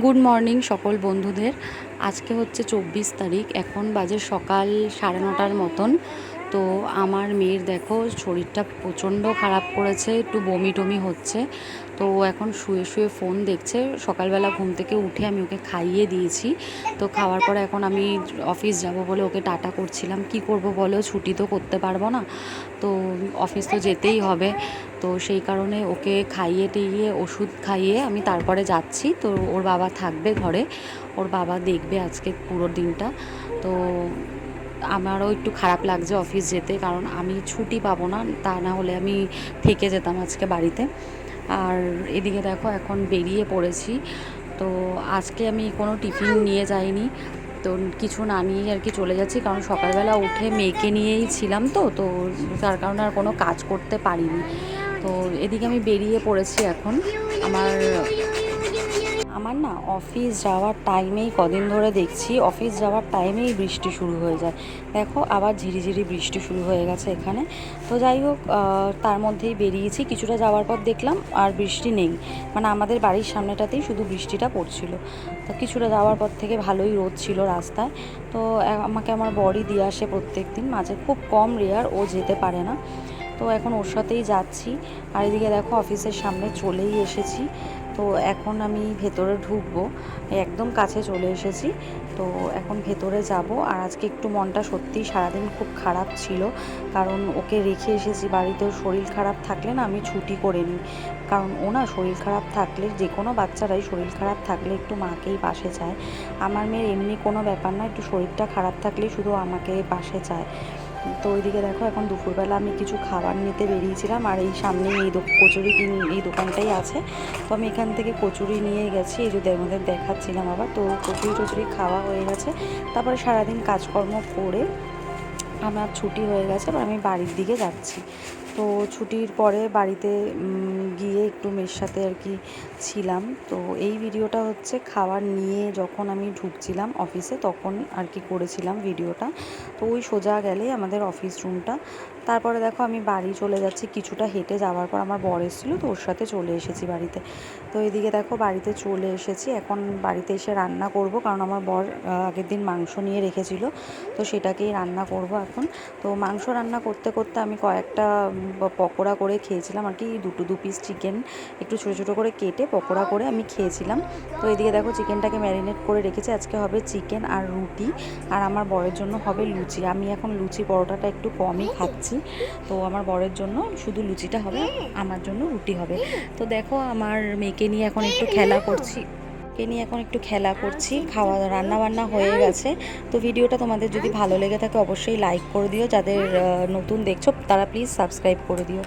Good morning সকল বন্ধুদের। আজকে হচ্ছে 24 তারিখ, এখন বাজে সকাল 9:30 মতন। তো আমার মেয়ের দেখো শরীরটা প্রচণ্ড খারাপ করেছে, একটু বমি টমি হচ্ছে। তো এখন শুয়ে শুয়ে ফোন দেখছে। সকালবেলা ঘুম থেকে উঠে আমি ওকে খাইয়ে দিয়েছি। তো খাওয়ার পরে এখন আমি অফিস যাব বলে ওকে টাটা করছিলাম। কি করব বলো, ছুটি তো করতে পারবো না, তো অফিস তো যেতেই হবে। তো সেই কারণে ওকে খাইয়ে টিয়ে ওষুধ খাইয়ে আমি তারপরে যাচ্ছি। তো ওর বাবা থাকবে ঘরে, ওর বাবা দেখবে আজকে পুরো দিনটা। তো আমারও একটু খারাপ লাগছে অফিস যেতে, কারণ আমি ছুটি পাবো না, তা না হলে আমি থেকে যেতাম আজকে বাড়িতে। আর এদিকে দেখো এখন বেরিয়ে পড়েছি। তো আজকে আমি কোনো টিফিন নিয়ে যাইনি, তো কিছু না নিয়েই আর কি চলে যাচ্ছি, কারণ সকালবেলা উঠে মেয়েকে নিয়েই ছিলাম। তো তো তার কারণে আর কোনো কাজ করতে পারিনি। তো এদিকে আমি বেরিয়ে পড়েছি এখন। আমার আমার না অফিস যাওয়ার টাইমেই কদিন ধরে দেখছি অফিস যাওয়ার টাইমেই বৃষ্টি শুরু হয়ে যায়। দেখো আবার ঝিরিঝিরি বৃষ্টি শুরু হয়ে গেছে এখানে। তো যাই হোক, তার মধ্যেই বেরিয়েছি। কিছুটা যাওয়ার পর দেখলাম আর বৃষ্টি নেই, মানে আমাদের বাড়ির সামনেটাতেই শুধু বৃষ্টিটা পড়ছিল। তো কিছুটা যাওয়ার পর থেকে ভালোই রোদ ছিল রাস্তায়। তো আমাকে আমার বরই দিয়ে আসে প্রত্যেক দিন, মাঝে খুব কম রেয়ার ও যেতে পারে না। তো এখন ওর সাথেই যাচ্ছি। আর এদিকে দেখো অফিসের সামনে চলেই এসেছি। তো এখন আমি ভেতরে ঢুকবো, একদম কাছে চলে এসেছি। তো এখন ভেতরে যাব। আর আজকে একটু মনটা সত্যিই সারাদিন খুব খারাপ ছিল, কারণ ওকে রেখে এসেছি বাড়িতে। ওর শরীর খারাপ থাকলে না আমি ছুটি করে নিই, কারণ ও না শরীর খারাপ থাকলে, যে কোনো বাচ্চারাই শরীর খারাপ থাকলে একটু মাকেই পাশে চায়। আমার মেয়ের এমনি কোনো ব্যাপার না, একটু শরীরটা খারাপ থাকলেই শুধু আমাকে পাশে চায়। তো ওইদিকে দেখো এখন দুপুরবেলা আমি কিছু খাবার নিতে বেরিয়েছিলাম, আর এই সামনে এই কচুরি এই দোকানটাই আছে। তো আমি এখান থেকে কচুরি নিয়ে গেছি, এই যদি আমাদের দেখাচ্ছিলাম আবার। তো কচুরি টচুরি খাওয়া হয়ে গেছে। তারপরে সারাদিন কাজকর্ম করে আমার ছুটি হয়ে গেছে, এবার আমি বাড়ির দিকে যাচ্ছি। তো ছুটির পরে বাড়িতে গিয়ে একটু মেয়ের সাথে আর কি ছিলাম। তো এই ভিডিওটা হচ্ছে খাবার নিয়ে যখন আমি ঢুকছিলাম অফিসে তখন আর কি করেছিলাম ভিডিওটা। তো ওই সোজা গেলেই আমাদের অফিস রুমটা। তারপরে দেখো আমি বাড়ি চলে যাচ্ছি। কিছুটা হেঁটে যাওয়ার পর আমার বর এসেছিলো, তো ওর সাথে চলে এসেছি বাড়িতে। তো এদিকে দেখো বাড়িতে চলে এসেছি। এখন বাড়িতে এসে রান্না করব, কারণ আমার বর আগের দিন মাংস নিয়ে রেখেছিল, তো সেটাকেই রান্না করব এখন। তো মাংস রান্না করতে করতে আমি কয়েকটা পকোড়া করে খেয়েছিলাম আর কি। দু পিস চিকেন একটু ছোটো ছোটো করে কেটে পকোড়া করে আমি খেয়েছিলাম। তো এদিকে দেখো চিকেনটাকে ম্যারিনেট করে রেখেছি। আজকে হবে চিকেন আর রুটি, আর আমার বরের জন্য হবে লুচি। আমি এখন লুচি পরোটাটা একটু কমই খাচ্ছি, তো আমার বরের জন্য শুধু লুচিটা হবে, আমার জন্য রুটি হবে। তো দেখো আমার মেয়েকে নিয়ে এখন একটু খেলা করছি, খাওয়া রান্না বান্না হয়ে গেছে। তো ভিডিওটা তোমাদের যদি ভালো লেগে থাকে অবশ্যই লাইক করে দিও, যাদের নতুন দেখছো তারা প্লিজ সাবস্ক্রাইব করে দিও।